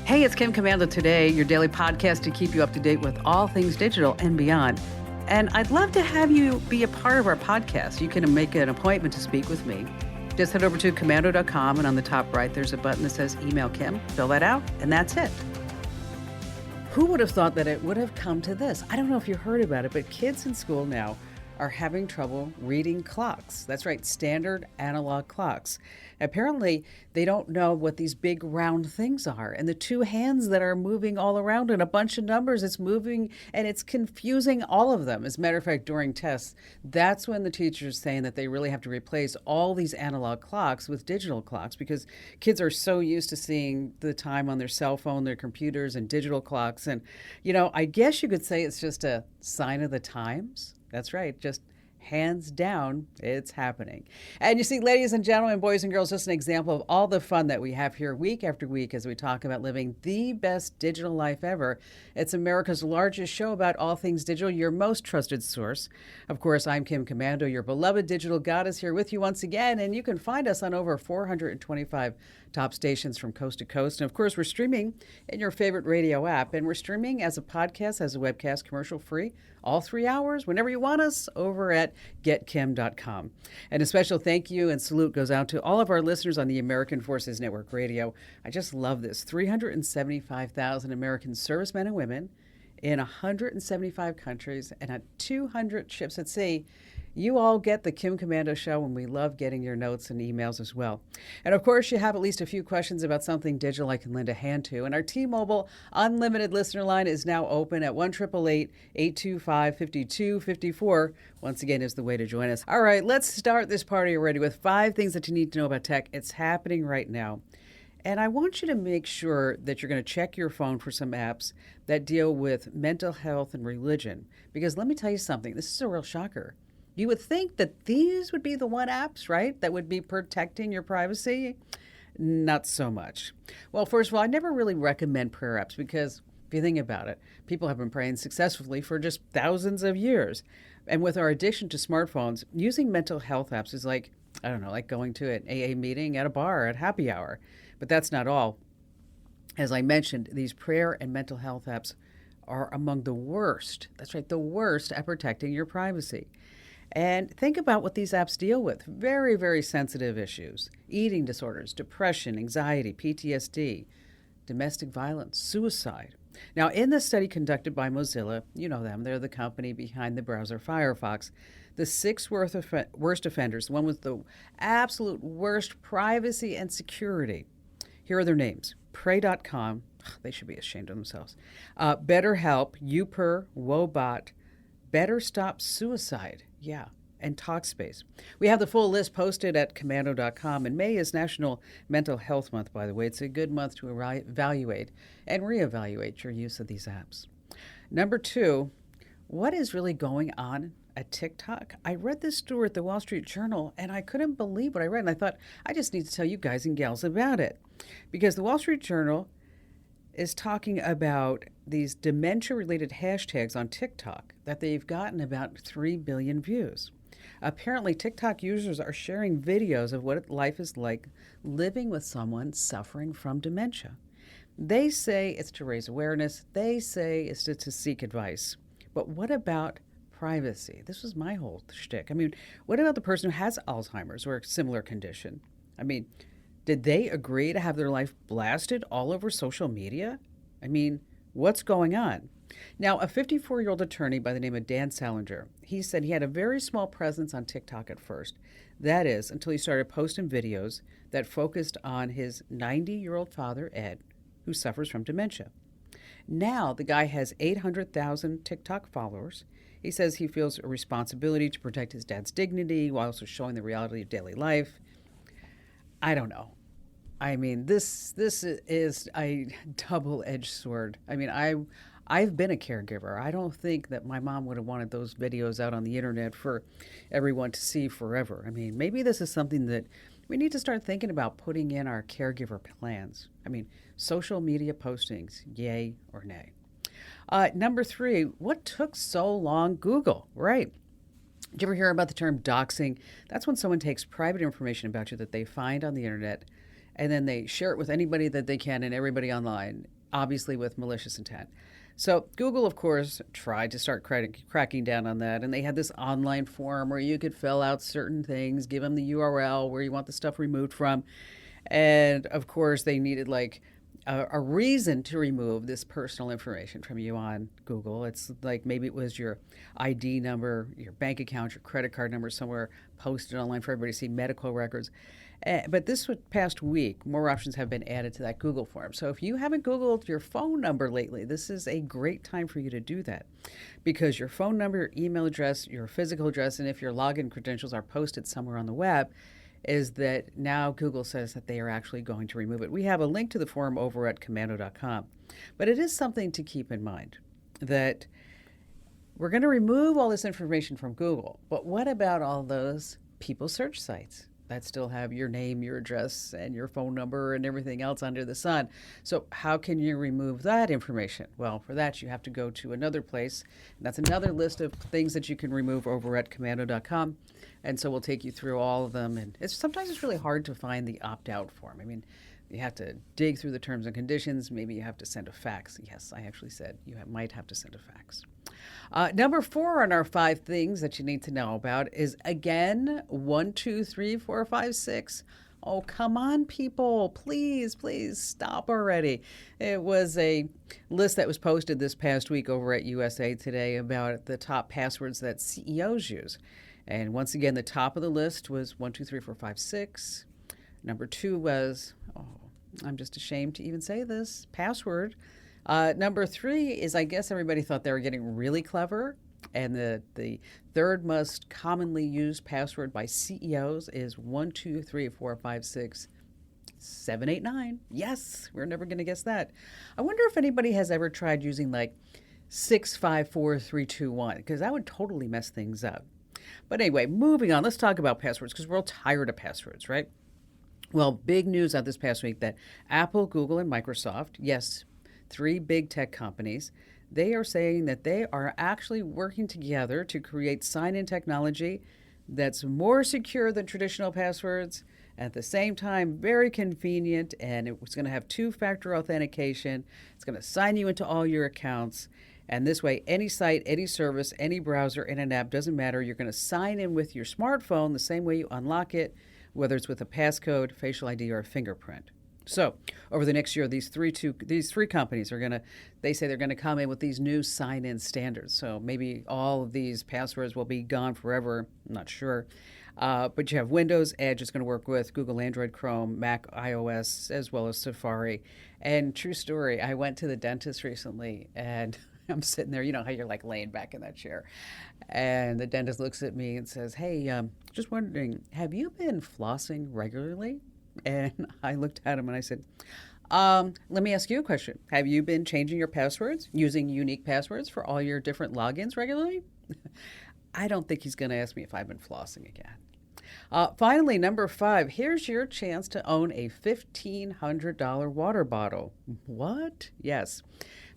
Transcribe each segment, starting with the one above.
Hey, it's Kim Commando Today, your daily podcast to keep you up to date with all things digital and beyond. And I'd love to have you be a part of our podcast. You can make an appointment to speak with me. Just head over to commando.com, and on the top right, there's a button that says Email Kim. Fill that out, and that's it. Who would have thought that it would have come to this? I don't know if you heard about it, but kids in school now are having trouble reading clocks. That's right, standard analog clocks. Apparently, they don't know what these big round things are. And the two hands that are moving all around and a bunch of numbers, it's moving and it's confusing all of them. As a matter of fact, during tests, that's when the teacher's saying that they really have to replace all these analog clocks with digital clocks because kids are so used to seeing the time on their cell phone, their computers, and digital clocks. And, I guess you could say it's just a sign of the times. That's right, just hands down, it's happening. And you see, ladies and gentlemen, boys and girls, just an example of all the fun that we have here week after week as we talk about living the best digital life ever. It's America's largest show about all things digital, your most trusted source. Of course, I'm Kim Commando, your beloved digital goddess, here with you once again, and you can find us on over 425 top stations from coast to coast. And of course, we're streaming in your favorite radio app, and we're streaming as a podcast, as a webcast, commercial free, all 3 hours, whenever you want us, over at getkim.com. And a special thank you and salute goes out to all of our listeners on the American Forces Network Radio. I just love this. 375,000 American servicemen and women in 175 countries and on 200 ships at sea. You all get the Kim Commando Show, and we love getting your notes and emails as well. And of course, you have at least a few questions about something digital I can lend a hand to. And our T-Mobile Unlimited listener line is now open at 1-888-825-5254. Once again, is the way to join us. All right, let's start this party already with 5 things that you need to know about tech. It's happening right now. And I want you to make sure that you're going to check your phone for some apps that deal with mental health and religion. Because let me tell you something, this is a real shocker. You would think that these would be the one apps, right, that would be protecting your privacy. Not so much. Well, first of all, I never really recommend prayer apps because if you think about it, people have been praying successfully for just thousands of years. And with our addiction to smartphones, using mental health apps is like, I don't know, like going to an AA meeting at a bar at happy hour. But that's not all. As I mentioned, these prayer and mental health apps are among the worst. That's right, the worst at protecting your privacy. And think about what these apps deal with. Very, very sensitive issues. Eating disorders, depression, anxiety, PTSD, domestic violence, suicide. Now, in this study conducted by Mozilla, you know them, they're the company behind the browser Firefox, the 6 worst offenders, the one with the absolute worst privacy and security. Here are their names. Pray.com, they should be ashamed of themselves. BetterHelp, YouPer, Wobot, Better Stop Suicide, yeah, and Talkspace. We have the full list posted at commando.com, and May is National Mental Health Month, by the way. It's a good month to evaluate and reevaluate your use of these apps. Number 2, what is really going on at TikTok? I read this story at the Wall Street Journal, and I couldn't believe what I read, and I thought, I just need to tell you guys and gals about it. Because the Wall Street Journal is talking about these dementia-related hashtags on TikTok that they've gotten about 3 billion views. Apparently, TikTok users are sharing videos of what life is like living with someone suffering from dementia. They say it's to raise awareness. They say it's to seek advice. But what about privacy? This was my whole shtick. I mean, what about the person who has Alzheimer's or a similar condition? I mean, did they agree to have their life blasted all over social media? I mean, what's going on? Now, a 54-year-old attorney by the name of Dan Salinger, he said he had a very small presence on TikTok at first. That is, until he started posting videos that focused on his 90-year-old father, Ed, who suffers from dementia. Now, the guy has 800,000 TikTok followers. He says he feels a responsibility to protect his dad's dignity while also showing the reality of daily life. I don't know. I mean, this is a double-edged sword. I mean, I've been a caregiver. I don't think that my mom would have wanted those videos out on the internet for everyone to see forever. I mean, maybe this is something that we need to start thinking about putting in our caregiver plans. I mean, social media postings, yay or nay. Number 3, what took so long? Google, right? Did you ever hear about the term doxing? That's when someone takes private information about you that they find on the internet and then they share it with anybody that they can and everybody online, obviously with malicious intent. So Google, of course, tried to start cracking down on that, and they had this online form where you could fill out certain things, give them the URL where you want the stuff removed from, and of course they needed like a reason to remove this personal information from you on Google. It's like maybe it was your ID number, your bank account, your credit card number somewhere posted online for everybody to see, medical records. But this past week, more options have been added to that Google form. So if you haven't Googled your phone number lately, this is a great time for you to do that, because your phone number, your email address, your physical address, and if your login credentials are posted somewhere on the web, is that now Google says that they are actually going to remove it. We have a link to the forum over at komando.com. But it is something to keep in mind that we're going to remove all this information from Google. But what about all those people search sites that still have your name, your address, and your phone number and everything else under the sun? So how can you remove that information? Well, for that, you have to go to another place. And that's another list of things that you can remove over at komando.com. And so we'll take you through all of them. And sometimes it's really hard to find the opt-out form. I mean, you have to dig through the terms and conditions. Maybe you have to send a fax. Yes, I actually said you might have to send a fax. Number 4 on our 5 things that you need to know about is, again, 1, 2, 3, 4, 5, 6. Oh, come on, people. Please stop already. It was a list that was posted this past week over at USA Today about the top passwords that CEOs use. And once again, the top of the list was 1, 2, 3, 4, 5, 6. Number 2 was, I'm just ashamed to even say this, password. Number 3 is, I guess everybody thought they were getting really clever. And the third most commonly used password by CEOs is 1, 2, 3, 4, 5, 6, 7, 8, 9. Yes, we're never going to guess that. I wonder if anybody has ever tried using like 6, 5, 4, 3, 2, 1, because that would totally mess things up. But anyway, moving on, let's talk about passwords, because we're all tired of passwords, right? Well, big news out this past week that Apple, Google, and Microsoft, yes, 3 big tech companies, they are saying that they are actually working together to create sign-in technology that's more secure than traditional passwords, at the same time very convenient, and it's going to have 2-factor authentication. It's going to sign you into all your accounts. And this way, any site, any service, any browser, and an app, doesn't matter. You're going to sign in with your smartphone the same way you unlock it, whether it's with a passcode, facial ID, or a fingerprint. So over the next year, these three companies they say they're going to come in with these new sign-in standards. So maybe all of these passwords will be gone forever. I'm not sure. But you have Windows, Edge is going to work with Google Android, Chrome, Mac, iOS, as well as Safari. And true story, I went to the dentist recently, and I'm sitting there, you know how you're like laying back in that chair. And the dentist looks at me and says, hey, just wondering, have you been flossing regularly? And I looked at him and I said, let me ask you a question. Have you been changing your passwords, using unique passwords for all your different logins regularly? I don't think he's going to ask me if I've been flossing again. Finally, number 5, here's your chance to own a $1,500 water bottle. What? Yes.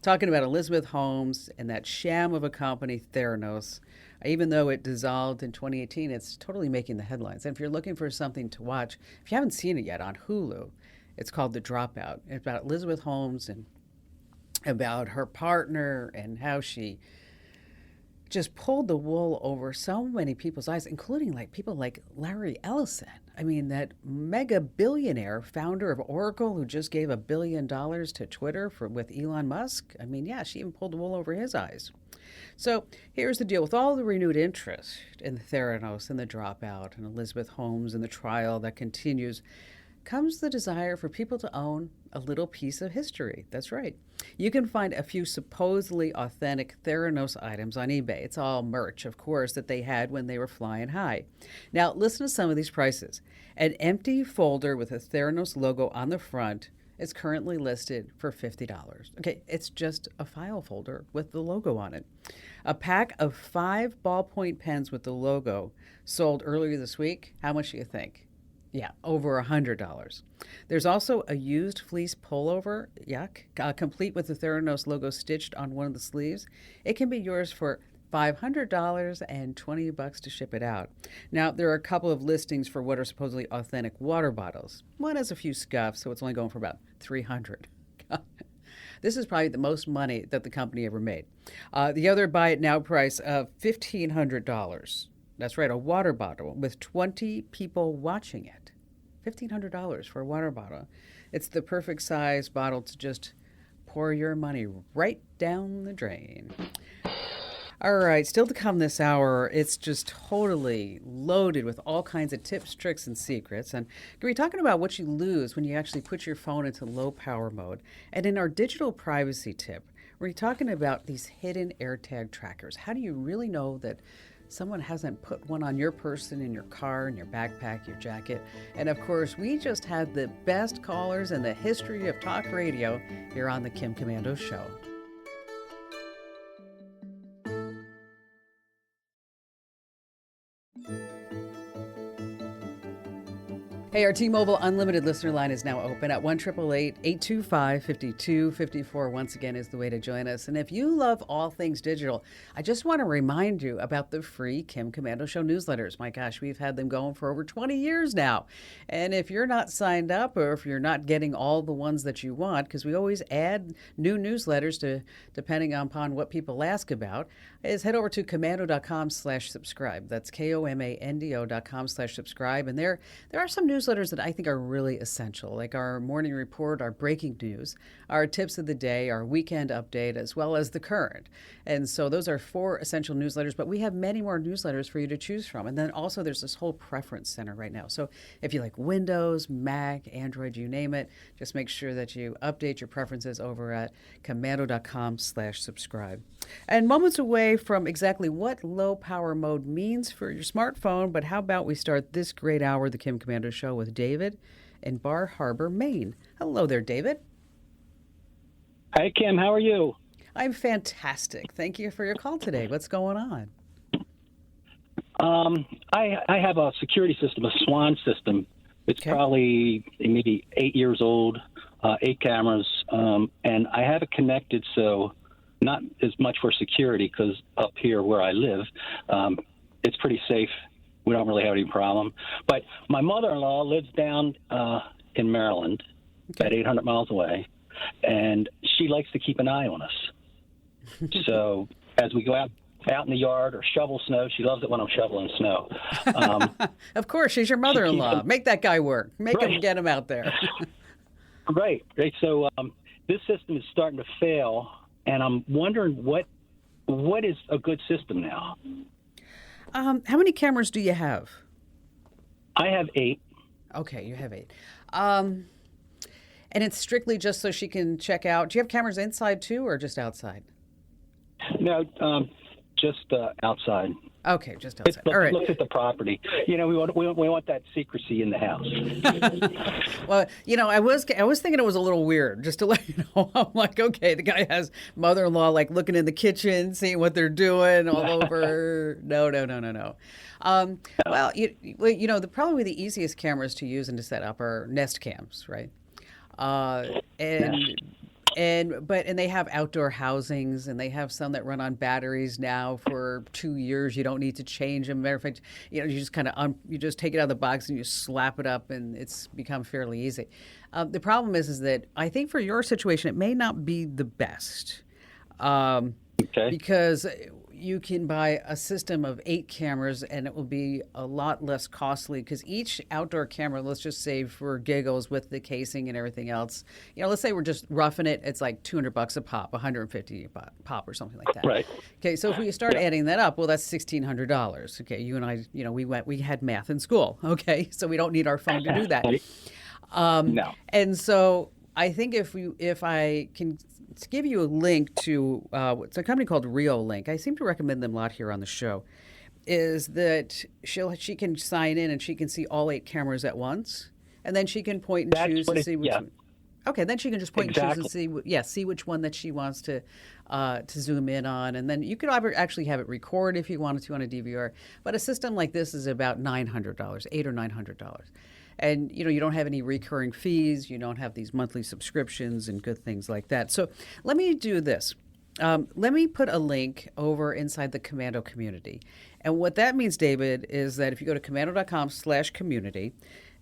Talking about Elizabeth Holmes and that sham of a company, Theranos. Even though it dissolved in 2018, it's totally making the headlines. And if you're looking for something to watch, if you haven't seen it yet on Hulu, it's called The Dropout. It's about Elizabeth Holmes and about her partner and how she just pulled the wool over so many people's eyes, including like people like Larry Ellison. I mean, that mega billionaire founder of Oracle who just gave $1 billion to Twitter with Elon Musk. I mean, yeah, she even pulled the wool over his eyes. So here's the deal. With all the renewed interest in Theranos and The Dropout and Elizabeth Holmes and the trial that continues, comes the desire for people to own a little piece of history. That's right. You can find a few supposedly authentic Theranos items on eBay. It's all merch, of course, that they had when they were flying high. Now, listen to some of these prices. An empty folder with a Theranos logo on the front is currently listed for $50. Okay, it's just a file folder with the logo on it. A pack of 5 ballpoint pens with the logo sold earlier this week. How much do you think? Yeah, over $100. There's also a used fleece pullover, complete with the Theranos logo stitched on one of the sleeves. It can be yours for $500 and $20 to ship it out. Now, there are a couple of listings for what are supposedly authentic water bottles. One has a few scuffs, so it's only going for about $300. This is probably the most money that the company ever made. The other buy it now price of $1,500. That's right, a water bottle with 20 people watching it. $1,500 for a water bottle. It's the perfect size bottle to just pour your money right down the drain. All right, still to come this hour, it's just totally loaded with all kinds of tips, tricks, and secrets. And we're talking about what you lose when you actually put your phone into low power mode. And in our digital privacy tip, we're talking about these hidden AirTag trackers. How do you really know that someone hasn't put one on your person, in your car, in your backpack, your jacket? And of course, we just had the best callers in the history of talk radio here on the Kim Komando Show. Hey, our T-Mobile Unlimited listener line is now open at 1-888-825-5254. Once again is the way to join us. And if you love all things digital, I just want to remind you about the free Kim Komando Show newsletters. My gosh, we've had them going for over 20 years now. And if you're not signed up or if you're not getting all the ones that you want, because we always add new newsletters depending upon what people ask about, is head over to komando.com/subscribe. That's komando.com/subscribe. And there are some newsletters that I think are really essential, like our morning report, our breaking news, our tips of the day, our weekend update, as well as the current. And so those are 4 essential newsletters, but we have many more newsletters for you to choose from. And then also there's this whole preference center right now. So if you like Windows, Mac, Android, you name it, just make sure that you update your preferences over at komando.com/subscribe. And moments away from exactly what low power mode means for your smartphone, but how about we start this great hour of the Kim Komando Show with David in Bar Harbor, Maine. Hello there, David. Hi, Kim. How are you? I'm fantastic. Thank you for your call today. What's going on? I have a security system, a Swan system. It's probably maybe 8 years old, 8 cameras, and I have it connected, so not as much for security because up here where I live, it's pretty safe. We don't really have any problem. But my mother-in-law lives down in Maryland, about 800 miles away, and she likes to keep an eye on us. So as we go out in the yard or shovel snow, she loves it when I'm shoveling snow. Of course, she's your mother-in-law. Make that guy work. Make him get him out there. Right. So this system is starting to fail, and I'm wondering what is a good system now. How many cameras do you have? I have 8. Okay, you have 8. And it's strictly just so she can check out. Do you have cameras inside too, or just outside? No, just outside. Okay, just outside. All right. Look at the property. You know, we want that secrecy in the house. Well, you know, I was thinking it was a little weird, just to let you know. I'm like, okay, the guy has mother-in-law like looking in the kitchen, seeing what they're doing all over. No. Well, you know, probably the easiest cameras to use and to set up are Nest cams, right? And they have outdoor housings, and they have some that run on batteries now for 2 years. You don't need to change them. Matter of fact, you know, you just kind of you just take it out of the box and you slap it up, and it's become fairly easy. The problem is that I think for your situation it may not be the best, because you can buy a system of 8 cameras and it will be a lot less costly, because each outdoor camera, let's just say for giggles with the casing and everything else, you know, let's say we're just roughing it, it's like $200 a pop, $150 a pop or something like that. Right. Okay, so if we start adding that up, well, that's $1,600. Okay, you and I, you know, we had math in school. Okay, so we don't need our phone to do that. No. And so I think if I can give you a link to it's a company called Reolink. I seem to recommend them a lot here on the show. Is that she can sign in and she can see all 8 cameras at once, and then she can point and choose and see which. Yeah. Okay, then she can just point and choose and see which one that she wants to zoom in on, and then you could actually have it record if you wanted to on a DVR. But a system like this is about $900, $800 or $900. And, you know, you don't have any recurring fees. You don't have these monthly subscriptions and good things like that. So let me do this. Let me put a link over inside the Commando community. And what that means, David, is that if you go to commando.com/community,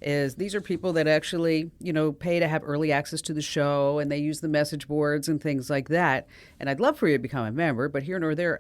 is these are people that actually, pay to have early access to the show, and they use the message boards and things like that. And I'd love for you to become a member, but here nor there,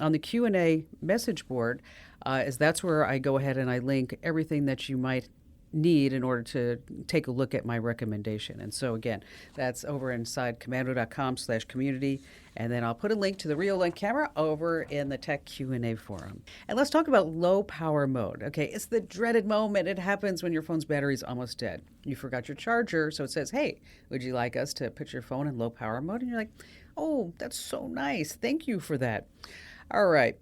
on the Q&A message board, is that's where I go ahead and I link everything that you might need in order to take a look at my recommendation. And so again, that's over inside commando.com/community. And then I'll put a link to the Reolink camera over in the Tech Q&A forum. And let's talk about low power mode. Okay, it's the dreaded moment. It happens when your phone's battery is almost dead. You forgot your charger, so it says, hey, would you like us to put your phone in low power mode? And you're like, oh, that's so nice. Thank you for that. All right.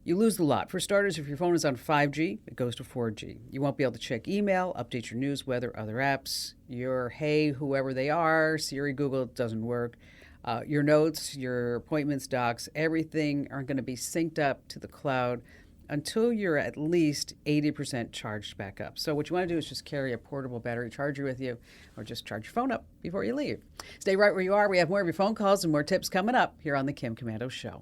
You lose the lot. For starters, if your phone is on 5G, it goes to 4G. You won't be able to check email, update your news, weather, other apps. Your Hey, whoever they are, Siri, Google, doesn't work. Your notes, your appointments, docs, everything aren't going to be synced up to the cloud until you're at least 80% charged back up. So what you want to do is just carry a portable battery charger with you, or just charge your phone up before you leave. Stay right where you are. We have more of your phone calls and more tips coming up here on the Kim Komando Show.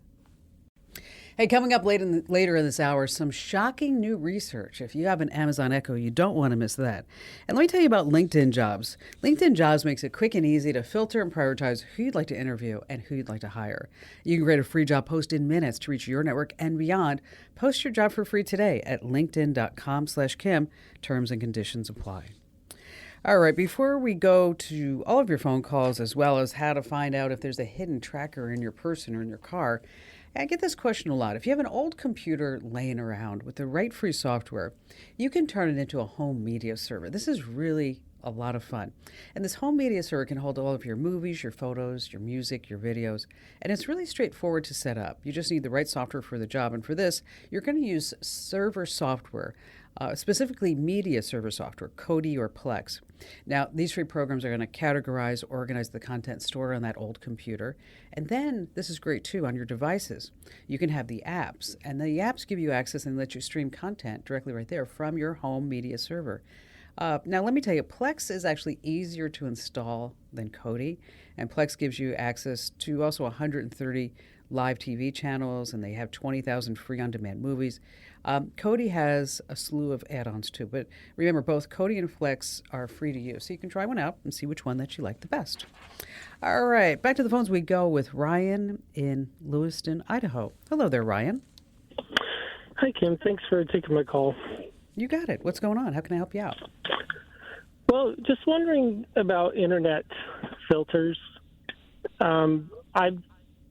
Hey, coming up later in this hour, some shocking new research. If you have an Amazon Echo, you don't want to miss that. And let me tell you about LinkedIn Jobs. LinkedIn Jobs makes it quick and easy to filter and prioritize who you'd like to interview and who you'd like to hire. You can create a free job post in minutes to reach your network and beyond. Post your job for free today at linkedin.com/Kim. Terms and conditions apply. All right, before we go to all of your phone calls, as well as how to find out if there's a hidden tracker in your person or in your car, I get this question a lot. If you have an old computer laying around with the right free software, you can turn it into a home media server. This is really a lot of fun. And this home media server can hold all of your movies, your photos, your music, your videos, and it's really straightforward to set up. You just need the right software for the job. And for this, you're going to use server software, specifically media server software, Kodi or Plex. Now, these free programs are going to categorize, organize the content stored on that old computer. And then, this is great too, on your devices. You can have the apps, and the apps give you access and let you stream content directly right there from your home media server. Now, let me tell you, Plex is actually easier to install than Kodi, and Plex gives you access to also 130 live TV channels, and they have 20,000 free on-demand movies. Kodi has a slew of add-ons too, but remember, both Kodi and Plex are free to use, so you can try one out and see which one that you like the best. All right, back to the phones we go with Ryan in Lewiston, Idaho. Hello there, Ryan. Hi, Kim. Thanks for taking my call. You got it. What's going on? How can I help you out? Well, just wondering about internet filters. I've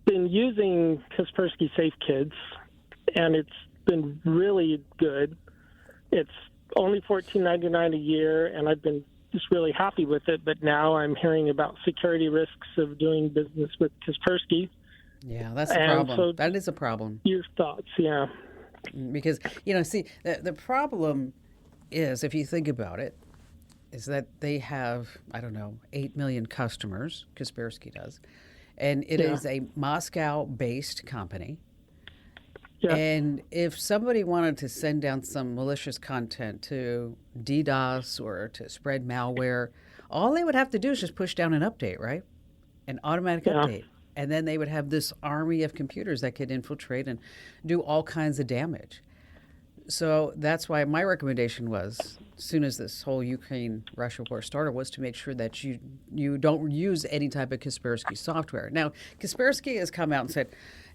been using Kaspersky Safe Kids, and it's been really good. It's only $14.99 a year, and I've been just really happy with it. But now I'm hearing about security risks of doing business with Kaspersky. Yeah, that's a problem. So that is a problem. Your thoughts, yeah. Because, see, the problem is, if you think about it, is that they have, 8 million customers, Kaspersky does, and it is a Moscow-based company. Yeah. And if somebody wanted to send down some malicious content to DDoS or to spread malware, all they would have to do is just push down an update, right? An automatic update. And then they would have this army of computers that could infiltrate and do all kinds of damage. So that's why my recommendation was, as soon as this whole Ukraine-Russia war started, was to make sure that you don't use any type of Kaspersky software. Now, Kaspersky has come out and said,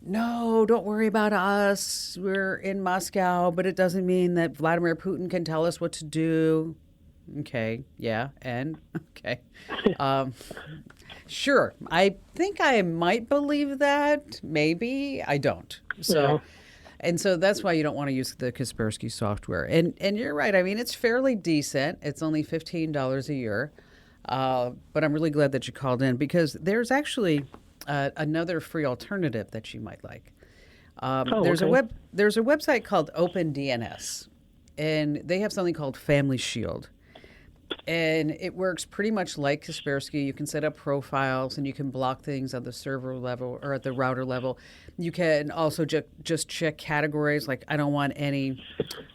no, don't worry about us. We're in Moscow, but it doesn't mean that Vladimir Putin can tell us what to do. Okay, yeah, and okay. Sure, I think I might believe that. Maybe I don't. So, and so that's why you don't want to use the Kaspersky software. And you're right. I mean, it's fairly decent. It's only $15 a year. But I'm really glad that you called in, because there's actually another free alternative that you might like. There's a website called OpenDNS, and they have something called Family Shield. And it works pretty much like Kaspersky. You can set up profiles, and you can block things at the server level or at the router level. You can also just check categories, like I don't want any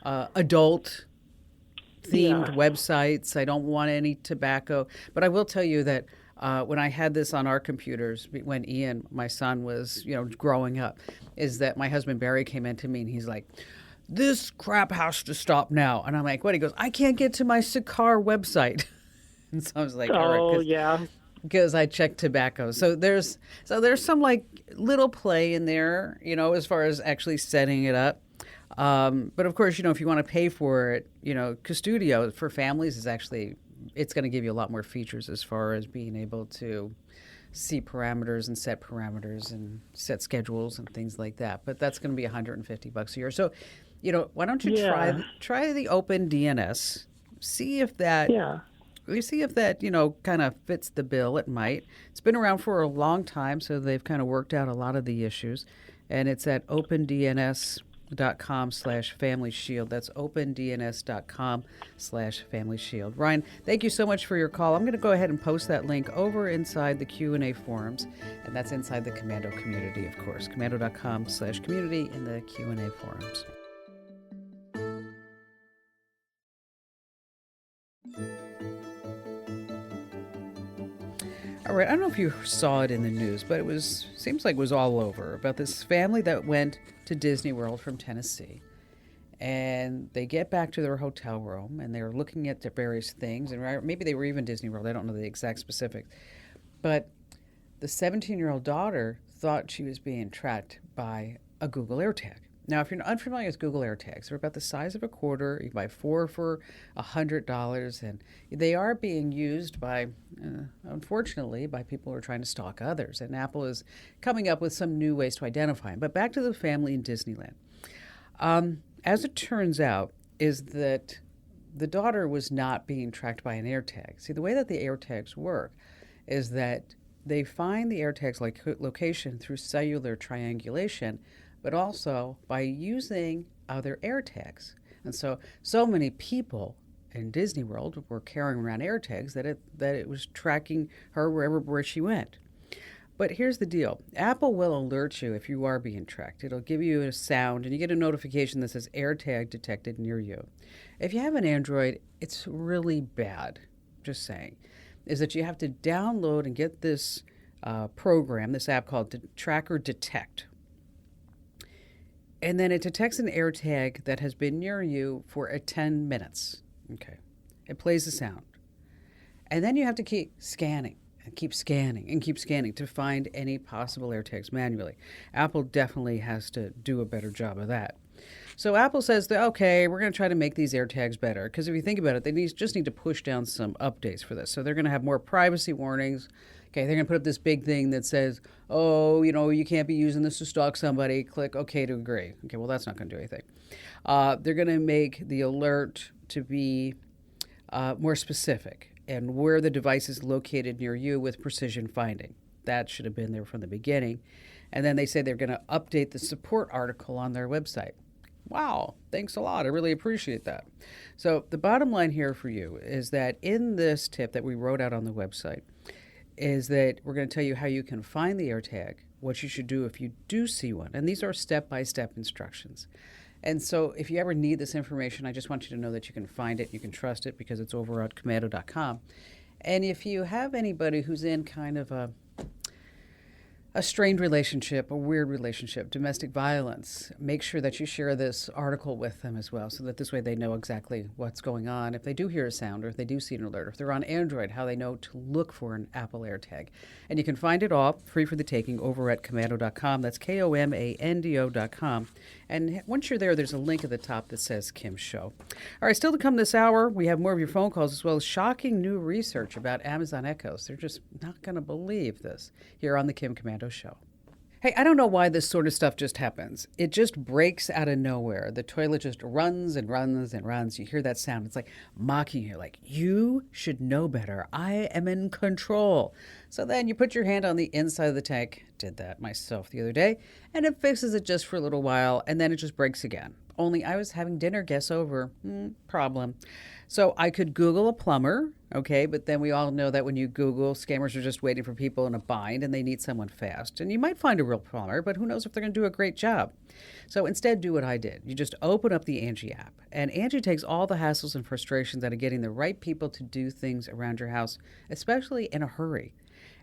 adult themed Yeah. websites. I don't want any tobacco. But I will tell you that when I had this on our computers, when Ian, my son, was growing up, is that my husband Barry came in to me and he's like, "This crap has to stop now." And I'm like, "What?" He goes, "I can't get to my Sakar website." And so I was like, "All Oh, right," yeah. because I checked tobacco. So there's some like little play in there, as far as actually setting it up. But of course, if you want to pay for it, Custodio for families is actually, it's going to give you a lot more features as far as being able to see parameters and set schedules and things like that. But that's going to be $150 a year. So, why don't you Yeah. try the Open DNS? See if that Yeah. kind of fits the bill. It might. It's been around for a long time, so they've kind of worked out a lot of the issues. And it's at opendns.com/family shield. That's opendns.com/family shield. Ryan, thank you so much for your call. I'm going to go ahead and post that link over inside the Q&A forums, and that's inside the Komando community, of course. Komando.com/community in the Q&A forums. All right, I don't know if you saw it in the news, but seems like it was all over about this family that went to Disney World from Tennessee. And they get back to their hotel room and they're looking at the various things, and maybe they were even Disney World. I don't know the exact specifics. But the 17-year-old daughter thought she was being tracked by a Google AirTag. Now, if you're unfamiliar with Google AirTags, they're about the size of a quarter. You can buy 4 for $100, and they are being used by, unfortunately, by people who are trying to stalk others. And Apple is coming up with some new ways to identify them. But back to the family in Disneyland. As it turns out, is that the daughter was not being tracked by an AirTag. See, the way that the AirTags work is that they find the AirTag's location through cellular triangulation, but also by using other AirTags. And so many people in Disney World were carrying around AirTags that it was tracking her where she went. But here's the deal. Apple will alert you if you are being tracked. It'll give you a sound, and you get a notification that says AirTag detected near you. If you have an Android, it's really bad, just saying, is that you have to download and get this program, this app called Tracker Detect. And then it detects an AirTag that has been near you for 10 minutes. Okay. It plays the sound. And then you have to keep scanning and keep scanning and keep scanning to find any possible AirTags manually. Apple definitely has to do a better job of that. So Apple says that, okay, we're going to try to make these AirTags better. Because if you think about it, they just need to push down some updates for this. So they're going to have more privacy warnings. Okay, they're going to put up this big thing that says, oh, you can't be using this to stalk somebody. Click OK to agree. Okay, well, that's not going to do anything. They're going to make the alert to be more specific and where the device is located near you with precision finding. That should have been there from the beginning. And then they say they're going to update the support article on their website. Wow, thanks a lot. I really appreciate that. So the bottom line here for you is that in this tip that we wrote out on the website is that we're going to tell you how you can find the AirTag, what you should do if you do see one. And these are step-by-step instructions. And so if you ever need this information, I just want you to know that you can find it, you can trust it because it's over at Komando.com. And if you have anybody who's in kind of a strained relationship, a weird relationship, domestic violence, make sure that you share this article with them as well so that this way they know exactly what's going on. If they do hear a sound or if they do see an alert, or if they're on Android, how they know to look for an Apple AirTag. And you can find it all free for the taking over at Komando.com. That's Komando.com. And once you're there, there's a link at the top that says Kim Show. All right, still to come this hour, we have more of your phone calls as well as shocking new research about Amazon Echoes. They're just not going to believe this here on the Kim Komando Show. Hey, I don't know why this sort of stuff just happens. It just breaks out of nowhere. The toilet just runs and runs and runs. You hear that sound. It's like mocking you, like, you should know better. I am in control. So then you put your hand on the inside of the tank. Did that myself the other day. And it fixes it just for a little while, and then it just breaks again. Only I was having dinner guests over. Problem. So I could Google a plumber, okay, but then we all know that when you Google, scammers are just waiting for people in a bind and they need someone fast. And you might find a real plumber, but who knows if they're going to do a great job. So instead, do what I did. You just open up the Angie app, and Angie takes all the hassles and frustrations out of getting the right people to do things around your house, especially in a hurry.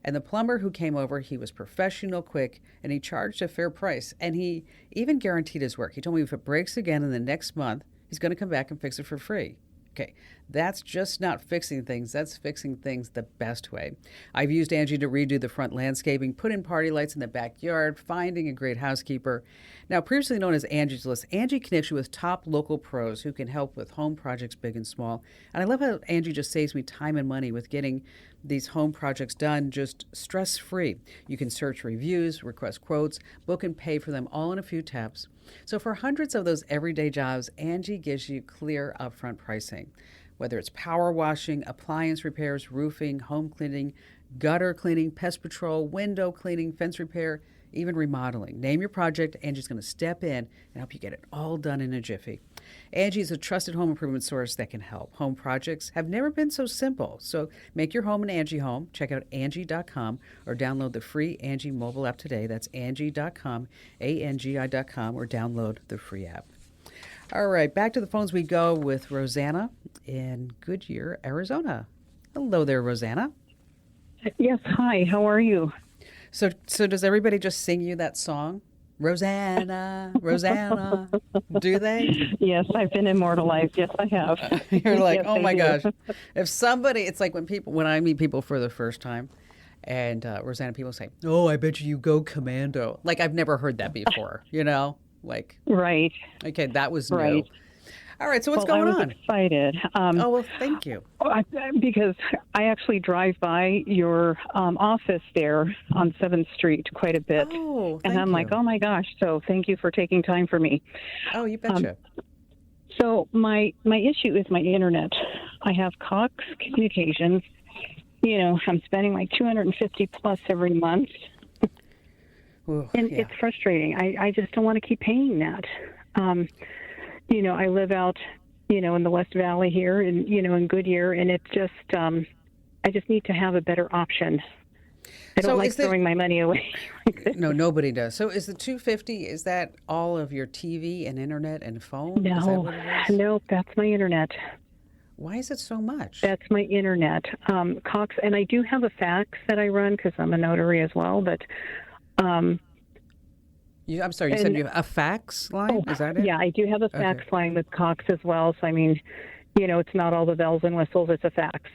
And the plumber who came over, he was professional, quick, and he charged a fair price. And he even guaranteed his work. He told me if it breaks again in the next month, he's going to come back and fix it for free. Okay, that's just not fixing things. That's fixing things the best way. I've used Angie to redo the front landscaping, put in party lights in the backyard, finding a great housekeeper. Now, previously known as Angie's List, Angie connects you with top local pros who can help with home projects big and small. And I love how Angie just saves me time and money with getting these home projects done just stress-free. You can search reviews, request quotes, book and pay for them all in a few taps. So for hundreds of those everyday jobs, Angie gives you clear upfront pricing. Whether it's power washing, appliance repairs, roofing, home cleaning, gutter cleaning, pest control, window cleaning, fence repair, even remodeling. Name your project, Angie's going to step in and help you get it all done in a jiffy. Angie is a trusted home improvement source that can help. Home projects have never been so simple. So make your home an Angie home. Check out Angie.com or download the free Angie mobile app today. That's Angie.com, ANGI.com, or download the free app. All right, back to the phones we go with Rosanna in Goodyear, Arizona. Hello there, Rosanna. Yes, hi, how are you? So does everybody just sing you that song? Rosanna, Rosanna. Do they? Yes, I've been immortalized. Yes, I have. You're like, Yes, oh I my do. gosh. If somebody, it's like when I meet people for the first time, and Rosanna, people say, oh, I bet you go commando. Like, I've never heard that before, you know? Like, Right. okay, that was new. Right. All right, so what's Well, going I was on? excited Oh, well, thank you. because I actually drive by your office there on 7th Street quite a bit. Oh, and thank I'm you. like, oh my gosh, so thank you for taking time for me. Oh, you betcha. So my issue is my internet. I have Cox Communications. You know, I'm spending like $250 plus every month. Ooh, And yeah. it's frustrating. I just don't want to keep paying that. You know, I live out, you know, in the West Valley here and, you know, in Goodyear, and it's just, I just need to have a better option. I don't So like is the- throwing my money away. No, nobody does. So is the 250, is that all of your TV and internet and phone? Is that what it is? No, that's my internet. Why is it so much? That's my internet. Cox, and I do have a fax that I run because I'm a notary as well, but I'm sorry, you said and- you have a fax line? Is that it? yeah, I do have a fax line with Cox as well. So, I mean, you know, it's not all the bells and whistles, it's a fax.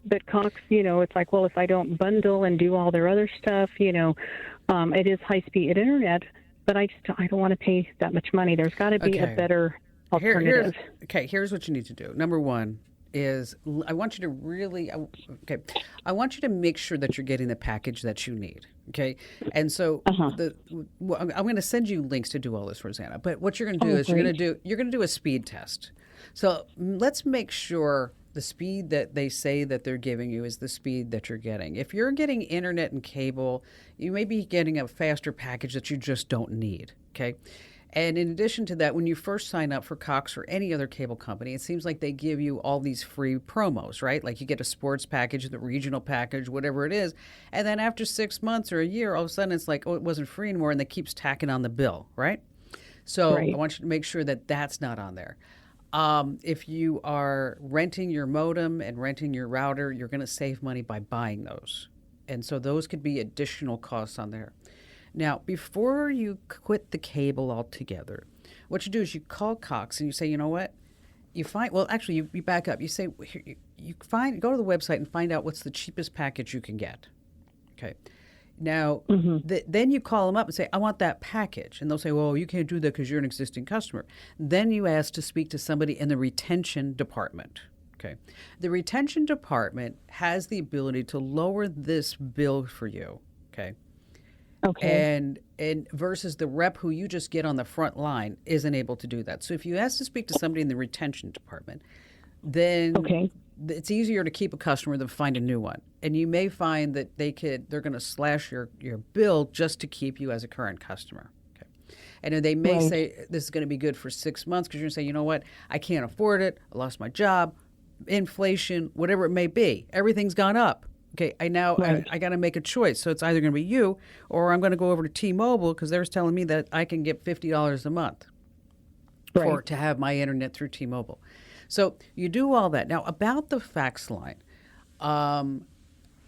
But Cox, you know, it's like, well, if I don't bundle and do all their other stuff, you know, it is high-speed internet, but I don't want to pay that much money. There's got to be a Okay. better alternative. Here's what you need to do. Number one is I want you to I want you to make sure that you're getting the package that you need. Okay. And so I'm going to send you links to do all this, Rosanna. But what you're going to do is you're going to do a speed test. So let's make sure the speed that they say that they're giving you is the speed that you're getting. If you're getting internet and cable, you may be getting a faster package that you just don't need. Okay. And in addition to that, when you first sign up for Cox or any other cable company, it seems like they give you all these free promos, right? Like you get a sports package, the regional package, whatever it is. And then after 6 months or a year, all of a sudden it's like, oh, it wasn't free anymore. And they keeps tacking on the bill, right? So Right. I want you to make sure that that's not on there. If you are renting your modem and renting your router, you're going to save money by buying those. And so those could be additional costs on there. Now, before you quit the cable altogether, what you do is you call Cox and you say, you know what? You back up. You say, go to the website and find out what's the cheapest package you can get. Okay. Now, then you call them up and say, I want that package. And they'll say, well, you can't do that because you're an existing customer. Then you ask to speak to somebody in the retention department. Okay. The retention department has the ability to lower this bill for you. Okay. Okay. And versus the rep who you just get on the front line isn't able to do that. So if you ask to speak to somebody in the retention department, then it's easier to keep a customer than find a new one. And you may find that they're going to slash your bill just to keep you as a current customer. Okay. And they may Right. say this is going to be good for 6 months because you're going to say, you know what, I can't afford it. I lost my job, inflation, whatever it may be. Everything's gone up. Okay, I got to make a choice. So it's either going to be you or I'm going to go over to T-Mobile because they're telling me that I can get $50 a month to have my internet through T-Mobile. So you do all that. Now, about the fax line,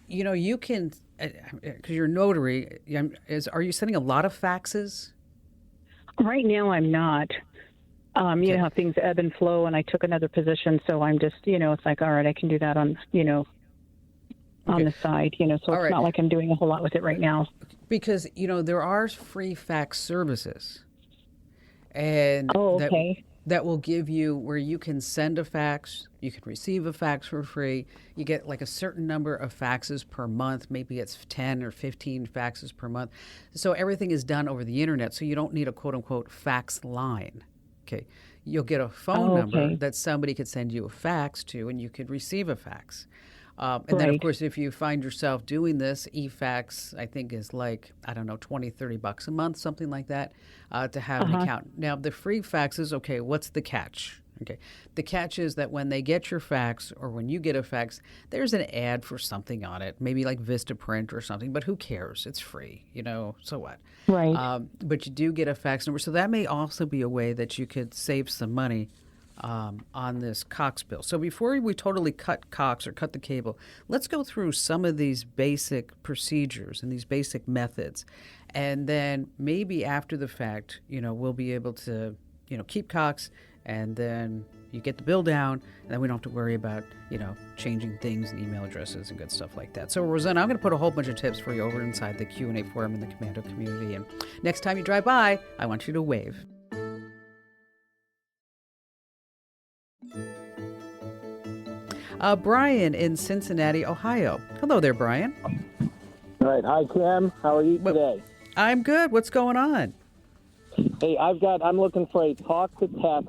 you can, because you're a notary, are you sending a lot of faxes? Right now, I'm not. You know how things ebb and flow, and I took another position, so I'm just, it's like, all right, I can do that on, on the side, so it's not like I'm doing a whole lot with it right now. Because, there are free fax services. And that will give you where you can send a fax, you can receive a fax for free. You get like a certain number of faxes per month. Maybe it's 10 or 15 faxes per month. So everything is done over the internet. So you don't need a quote unquote fax line. Okay. You'll get a phone number that somebody could send you a fax to, and you could receive a fax. And then, of course, if you find yourself doing this, eFax, I think, is like, I don't know, $20, $30 a month, something like that, to have an account. Now, the free faxes, okay, what's the catch? Okay, the catch is that when they get your fax or when you get a fax, there's an ad for something on it, maybe like Vistaprint or something, but who cares? It's free, so what? Right. But you do get a fax number. So that may also be a way that you could save some money on this Cox bill. So before we totally cut Cox or cut the cable, let's go through some of these basic procedures and these basic methods. And then maybe after the fact, we'll be able to, keep Cox, and then you get the bill down, and then we don't have to worry about, changing things and email addresses and good stuff like that. So, Rosanna, I'm going to put a whole bunch of tips for you over inside the Q&A forum in the Komando community. And next time you drive by, I want you to wave. Brian in Cincinnati, Ohio. Hello there, Brian. All right. Hi, Kim. How are you today? I'm good. What's going on? Hey, I'm looking for a talk-to-text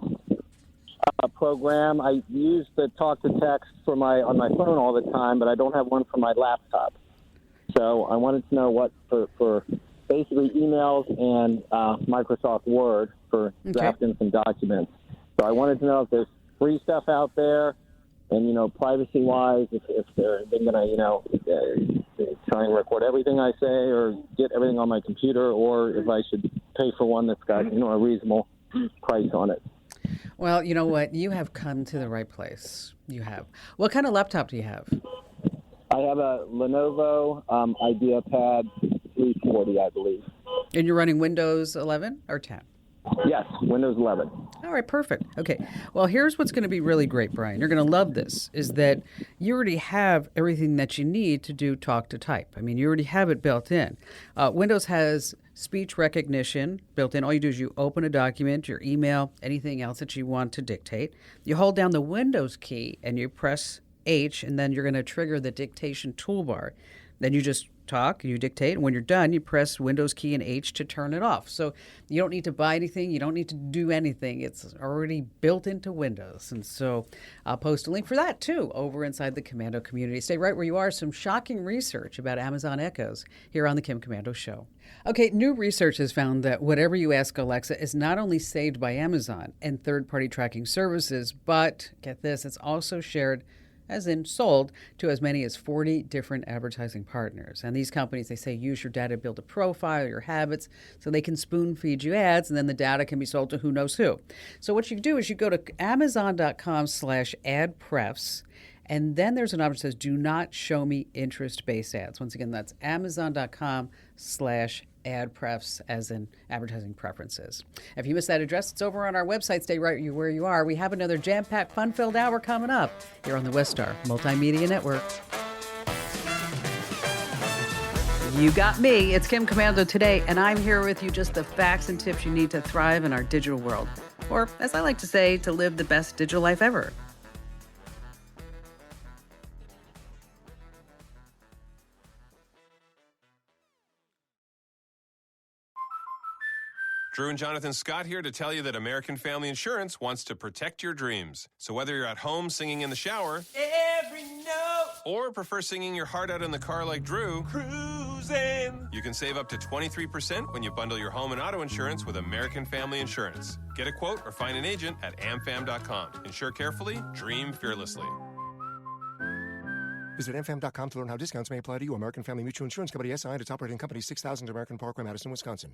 program. I use the talk-to-text on my phone all the time, but I don't have one for my laptop. So I wanted to know what for basically emails and Microsoft Word for drafting some documents. So I wanted to know if there's free stuff out there. And, privacy-wise, if they're going to, try and record everything I say or get everything on my computer, or if I should pay for one that's got, a reasonable price on it. Well, you know what? You have come to the right place. You have. What kind of laptop do you have? I have a Lenovo IdeaPad 340, I believe. And you're running Windows 11 or 10? Yes, Windows 11. All right, perfect. Okay. Well, here's what's going to be really great, Brian. You're going to love this, is that you already have everything that you need to do talk to type. I mean, you already have it built in. Windows has speech recognition built in. All you do is you open a document, your email, anything else that you want to dictate. You hold down the Windows key and you press H, and then you're going to trigger the dictation toolbar. Then you just talk, you dictate, and when you're done, you press Windows key and H to turn it off. So you don't need to buy anything. You don't need to do anything. It's already built into Windows. And so I'll post a link for that, too, over inside the Komando community. Stay right where you are. Some shocking research about Amazon Echoes here on the Kim Komando Show. Okay, new research has found that whatever you ask Alexa is not only saved by Amazon and third-party tracking services, but, get this, it's also shared, as in sold, to as many as 40 different advertising partners. And these companies, they say, use your data to build a profile, your habits, so they can spoon feed you ads, and then the data can be sold to who knows who. So what you do is you go to amazon.com/adprefs, and then there's an option that says, do not show me interest-based ads. Once again, that's amazon.com/adprefs, as in advertising preferences. If you missed that address, it's over on our website. Stay right where you are. We have another jam-packed, fun-filled hour coming up here on the Westar Multimedia Network. You got me. It's Kim Komando today, and I'm here with you, just the facts and tips you need to thrive in our digital world. Or, as I like to say, to live the best digital life ever. Drew and Jonathan Scott here to tell you that American Family Insurance wants to protect your dreams. So whether you're at home singing in the shower, every note Or prefer singing your heart out in the car like Drew? Cruising! You can save up to 23% when you bundle your home and auto insurance with American Family Insurance. Get a quote or find an agent at amfam.com. Insure carefully, dream fearlessly. Visit amfam.com to learn how discounts may apply to you. American Family Mutual Insurance Company, SI, and its operating company, 6000 American Parkway, Madison, Wisconsin.